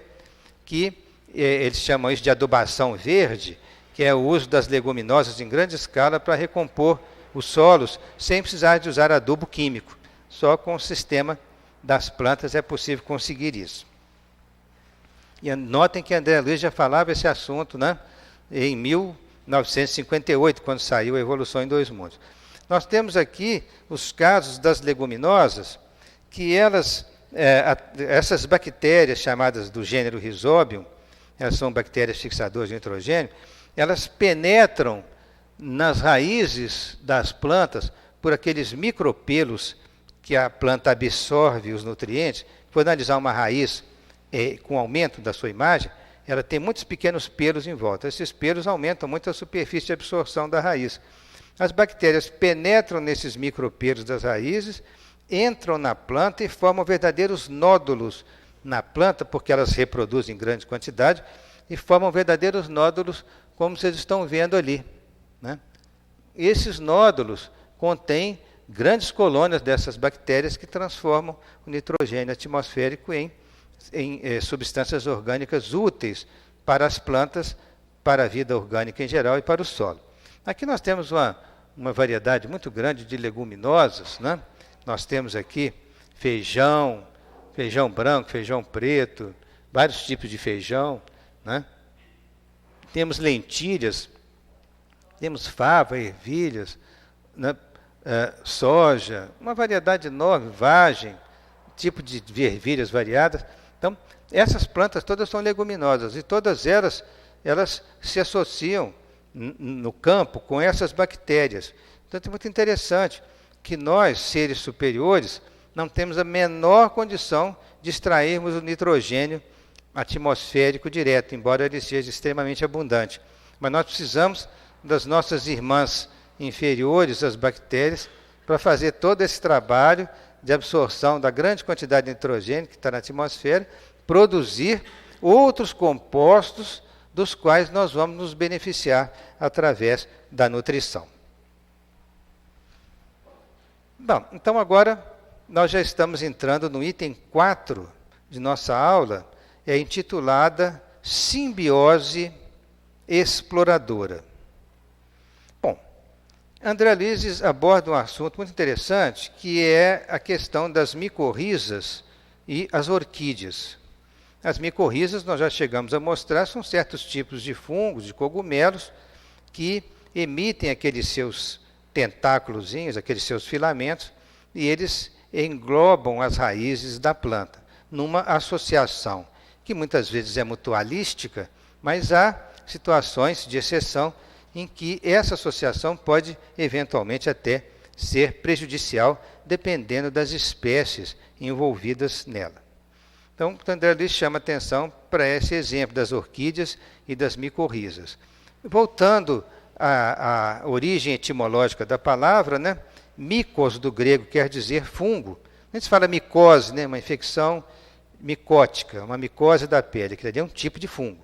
que eles chamam isso de adubação verde, que é o uso das leguminosas em grande escala para recompor os solos sem precisar de usar adubo químico. Só com o sistema das plantas é possível conseguir isso. E notem que André Luiz já falava esse assunto, né, em 1958, quando saiu a Evolução em Dois Mundos. Nós temos aqui os casos das leguminosas, que essas bactérias chamadas do gênero Rhizobium, elas são bactérias fixadoras de nitrogênio, elas penetram nas raízes das plantas por aqueles micropelos que a planta absorve os nutrientes. Vou analisar uma raiz com aumento da sua imagem, ela tem muitos pequenos pelos em volta. Esses pelos aumentam muito a superfície de absorção da raiz. As bactérias penetram nesses micropelos das raízes, entram na planta e formam verdadeiros nódulos na planta, porque elas reproduzem em grande quantidade, e formam verdadeiros nódulos, como vocês estão vendo ali, né? Esses nódulos contêm grandes colônias dessas bactérias que transformam o nitrogênio atmosférico em substâncias orgânicas úteis para as plantas, para a vida orgânica em geral e para o solo. Aqui nós temos uma variedade muito grande de leguminosas, né? Nós temos aqui feijão branco, feijão preto, vários tipos de feijão, né? Temos lentilhas, temos fava, ervilhas, né? Soja, uma variedade enorme, vagem, tipo de ervilhas variadas. Então, essas plantas todas são leguminosas e todas elas se associam no campo com essas bactérias. Então, é muito interessante que nós, seres superiores, não temos a menor condição de extrairmos o nitrogênio atmosférico direto, embora ele seja extremamente abundante. Mas nós precisamos das nossas irmãs inferiores, as bactérias, para fazer todo esse trabalho de absorção da grande quantidade de nitrogênio que está na atmosfera, produzir outros compostos dos quais nós vamos nos beneficiar através da nutrição. Bom, então agora nós já estamos entrando no item 4 de nossa aula, intitulada Simbiose Exploradora. Bom, André Luiz aborda um assunto muito interessante, que é a questão das micorrizas e as orquídeas. As micorrizas, nós já chegamos a mostrar, são certos tipos de fungos, de cogumelos, que emitem aqueles seus tentáculozinhos, aqueles seus filamentos, e eles englobam as raízes da planta, numa associação, que muitas vezes é mutualística, mas há situações de exceção em que essa associação pode eventualmente até ser prejudicial, dependendo das espécies envolvidas nela. Então, André Luiz chama atenção para esse exemplo das orquídeas e das micorrizas. Voltando à origem etimológica da palavra, né? Micos, do grego, quer dizer fungo. A gente fala micose, né? Uma infecção micótica, uma micose da pele, que é um tipo de fungo.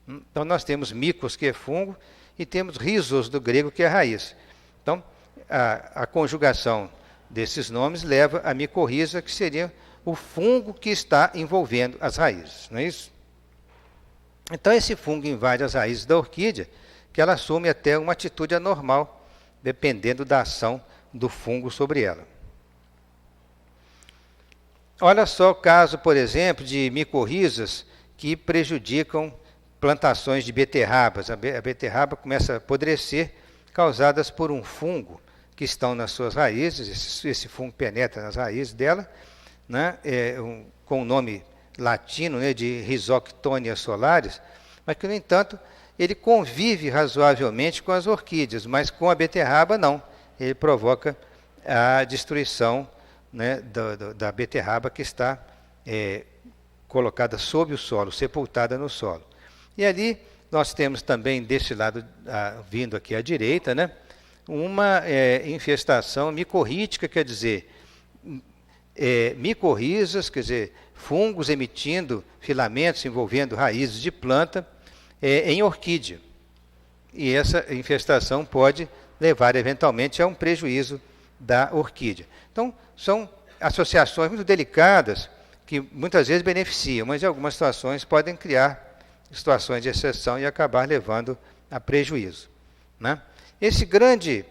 Então, nós temos micos, que é fungo, e temos rhizos, do grego, que é raiz. Então, a conjugação desses nomes leva a micorriza, que seria o fungo que está envolvendo as raízes, não é isso? Então, esse fungo invade as raízes da orquídea, que ela assume até uma atitude anormal, dependendo da ação do fungo sobre ela. Olha só o caso, por exemplo, de micorrizas que prejudicam plantações de beterrabas. A beterraba começa a apodrecer, causadas por um fungo que estão nas suas raízes. Esse fungo penetra nas raízes dela, né, com o nome latino, né, de Rhizoctonia solaris, mas que, no entanto, ele convive razoavelmente com as orquídeas, mas com a beterraba não. Ele provoca a destruição, né, da beterraba que está colocada sob o solo, sepultada no solo. E ali nós temos também, desse lado, vindo aqui à direita, né, uma infestação micorrítica, quer dizer, micorrizas, quer dizer, fungos emitindo filamentos envolvendo raízes de planta em orquídea. E essa infestação pode levar eventualmente a um prejuízo da orquídea. Então, são associações muito delicadas que muitas vezes beneficiam, mas em algumas situações podem criar situações de exceção e acabar levando a prejuízo, né? Esse grande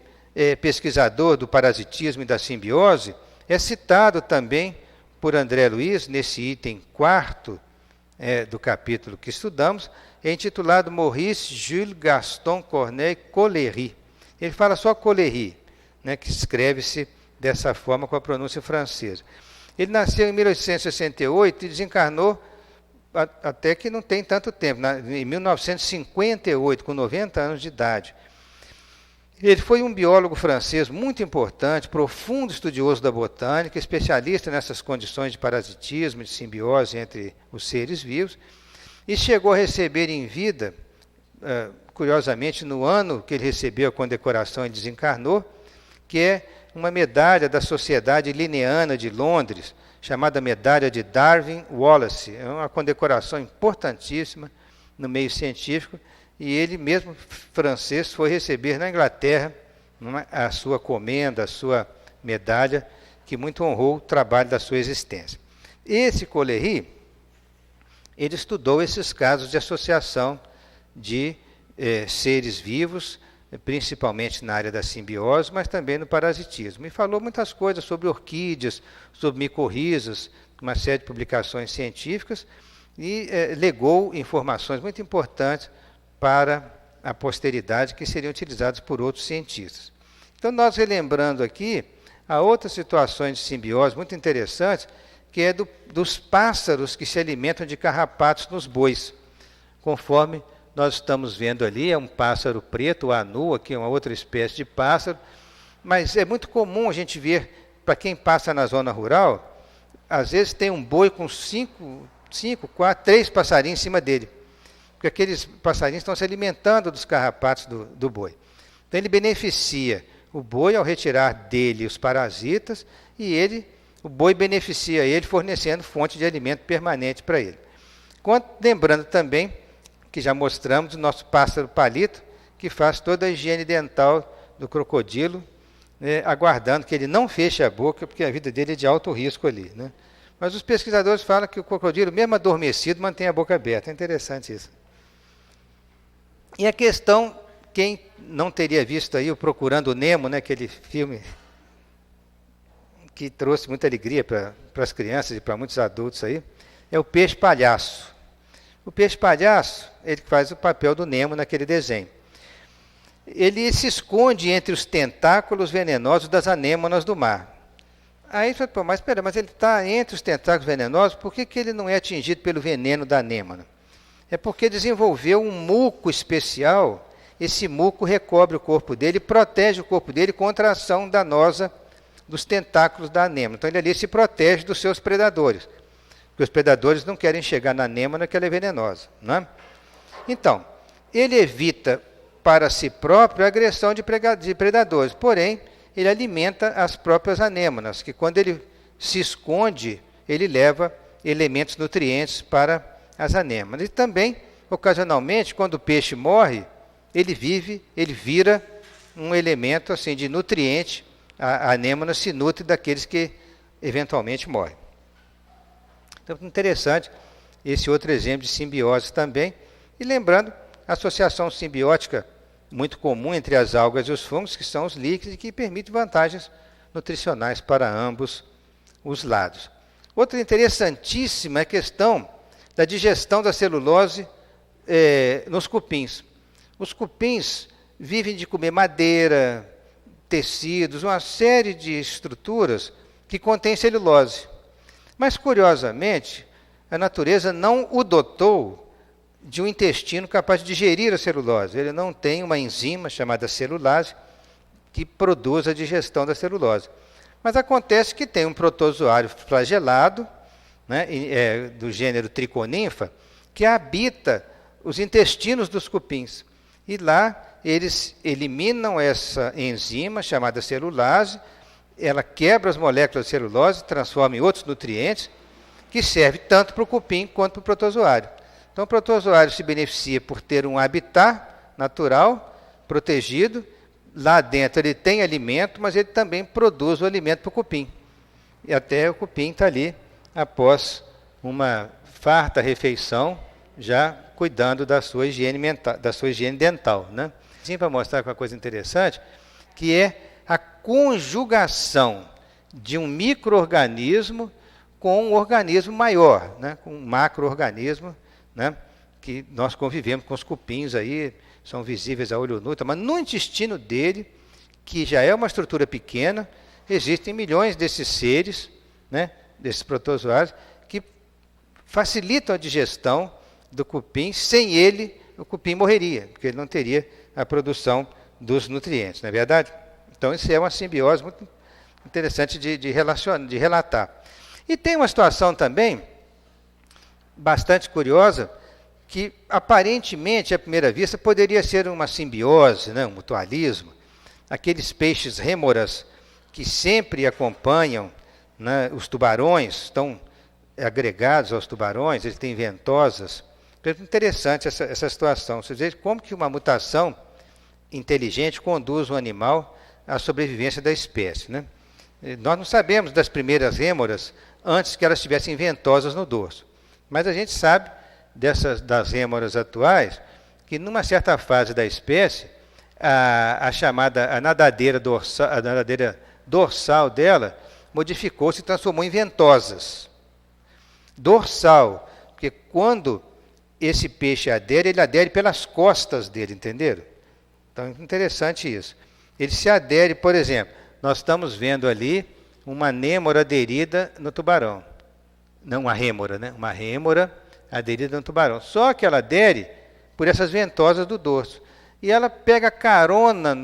pesquisador do parasitismo e da simbiose é citado também por André Luiz, nesse item 4 do capítulo que estudamos, é intitulado Maurice Jules Gaston Corneille Collery. Ele fala só Collery, né, que escreve-se dessa forma com a pronúncia francesa. Ele nasceu em 1868 e desencarnou até que não tem tanto tempo, em 1958, com 90 anos de idade. Ele foi um biólogo francês muito importante, profundo estudioso da botânica, especialista nessas condições de parasitismo, de simbiose entre os seres vivos, e chegou a receber em vida, curiosamente, no ano que ele recebeu a condecoração e desencarnou, que é uma medalha da Sociedade Linneana de Londres, chamada Medalha de Darwin Wallace. É uma condecoração importantíssima no meio científico, e ele mesmo, francês, foi receber na Inglaterra a sua comenda, a sua medalha, que muito honrou o trabalho da sua existência. Esse Collery, ele estudou esses casos de associação de seres vivos, principalmente na área da simbiose, mas também no parasitismo. E falou muitas coisas sobre orquídeas, sobre micorrizas, uma série de publicações científicas, e legou informações muito importantes para a posteridade, que seriam utilizadas por outros cientistas. Então, nós relembrando aqui, há outras situações de simbiose muito interessantes, que é dos pássaros que se alimentam de carrapatos nos bois. Conforme nós estamos vendo ali, é um pássaro preto, o anu, aqui é uma outra espécie de pássaro, mas é muito comum a gente ver, para quem passa na zona rural, às vezes tem um boi com 3 passarinhos em cima dele, porque aqueles passarinhos estão se alimentando dos carrapatos do boi. Então ele beneficia o boi ao retirar dele os parasitas, e o boi beneficia ele fornecendo fonte de alimento permanente para ele. Lembrando também que já mostramos o nosso pássaro palito, que faz toda a higiene dental do crocodilo, né, aguardando que ele não feche a boca, porque a vida dele é de alto risco ali, né? Mas os pesquisadores falam que o crocodilo, mesmo adormecido, mantém a boca aberta. É interessante isso. E a questão, quem não teria visto aí o Procurando Nemo, né, aquele filme que trouxe muita alegria para as crianças e para muitos adultos aí, é o peixe palhaço. O peixe palhaço, ele faz o papel do Nemo naquele desenho. Ele se esconde entre os tentáculos venenosos das anêmonas do mar. Aí você fala, mas espera, mas ele está entre os tentáculos venenosos, por que ele não é atingido pelo veneno da anêmona? É porque desenvolveu um muco especial, esse muco recobre o corpo dele e protege o corpo dele contra a ação danosa dos tentáculos da anêmona. Então ele ali se protege dos seus predadores, porque os predadores não querem chegar na anêmona, que ela é venenosa, não é? Então, ele evita para si próprio a agressão de predadores, porém, ele alimenta as próprias anêmonas, que quando ele se esconde, ele leva elementos nutrientes para as anêmonas. E também, ocasionalmente, quando o peixe morre, ele vira um elemento assim de nutriente. A anêmona se nutre daqueles que eventualmente morrem. Então, interessante esse outro exemplo de simbiose também. E lembrando, a associação simbiótica muito comum entre as algas e os fungos, que são os líquidos e que permitem vantagens nutricionais para ambos os lados. Outra interessantíssima é a questão da digestão da celulose nos cupins. Os cupins vivem de comer madeira, tecidos, uma série de estruturas que contêm celulose. Mas, curiosamente, a natureza não o dotou de um intestino capaz de digerir a celulose. Ele não tem uma enzima chamada celulase que produz a digestão da celulose. Mas acontece que tem um protozoário flagelado, né, do gênero Triconinfa, que habita os intestinos dos cupins. E lá eles eliminam essa enzima chamada celulase, ela quebra as moléculas de celulose, transforma em outros nutrientes, que serve tanto para o cupim quanto para o protozoário. Então o protozoário se beneficia por ter um habitat natural, protegido. Lá dentro ele tem alimento, mas ele também produz o alimento para o cupim. E até o cupim está ali, após uma farta refeição, já cuidando da sua higiene dental, né? Sim, para mostrar uma coisa interessante, que é a conjugação de um micro-organismo com um organismo maior, né? Com um macro-organismo, né? Que nós convivemos com os cupins aí, são visíveis a olho nu, mas no intestino dele, que já é uma estrutura pequena, existem milhões desses seres, né? Desses protozoários, que facilitam a digestão do cupim. Sem ele, o cupim morreria, porque ele não teria a produção dos nutrientes, não é verdade? Então, isso é uma simbiose muito interessante de relatar. E tem uma situação também bastante curiosa, que aparentemente, à primeira vista, poderia ser uma simbiose, né, um mutualismo. Aqueles peixes rêmoras que sempre acompanham, né, os tubarões, estão agregados aos tubarões, eles têm ventosas. É interessante essa situação. Você vê como que uma mutação inteligente conduz o animal à sobrevivência da espécie, né? Nós não sabemos das primeiras rêmoras antes que elas tivessem ventosas no dorso. Mas a gente sabe das rêmoras atuais que, numa certa fase da espécie, a nadadeira dorsal dela modificou-se e transformou em ventosas. Dorsal, porque quando esse peixe adere, ele adere pelas costas dele, entenderam? Então é interessante isso. Ele se adere, por exemplo, nós estamos vendo ali uma anêmora aderida no tubarão. Não uma rêmora, né? Uma rêmora aderida no tubarão. Só que ela adere por essas ventosas do dorso. E ela pega carona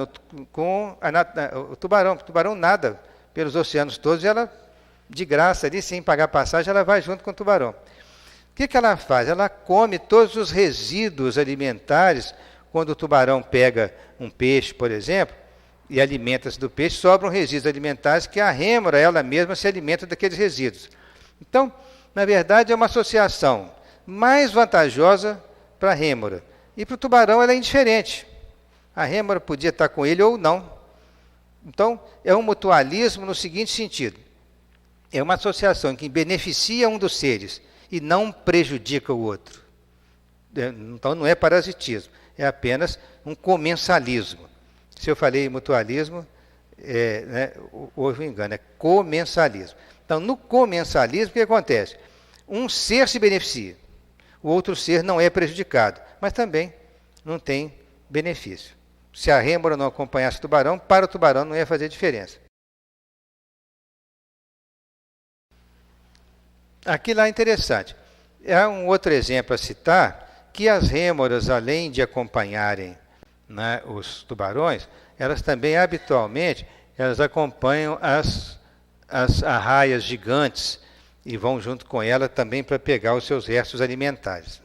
com o tubarão. O tubarão nada pelos oceanos todos e ela, de graça ali, sem pagar passagem, ela vai junto com o tubarão. O que ela faz? Ela come todos os resíduos alimentares. Quando o tubarão pega um peixe, por exemplo, e alimenta-se do peixe, sobram resíduos alimentares que a rêmora, ela mesma, se alimenta daqueles resíduos. Então, na verdade, é uma associação mais vantajosa para a rêmora. E para o tubarão ela é indiferente. A rêmora podia estar com ele ou não. Então, é um mutualismo no seguinte sentido. É uma associação que beneficia um dos seres e não prejudica o outro. Então, não é parasitismo. É apenas um comensalismo. Se eu falei mutualismo, né, houve um engano. É comensalismo. Então, no comensalismo, o que acontece? Um ser se beneficia, o outro ser não é prejudicado, mas também não tem benefício. Se a rêmora não acompanhasse o tubarão, para o tubarão não ia fazer diferença. Aqui lá é interessante. Há um outro exemplo a citar, que as rêmoras, além de acompanharem, né, os tubarões, elas também habitualmente elas acompanham as arraias gigantes e vão junto com ela também para pegar os seus restos alimentares.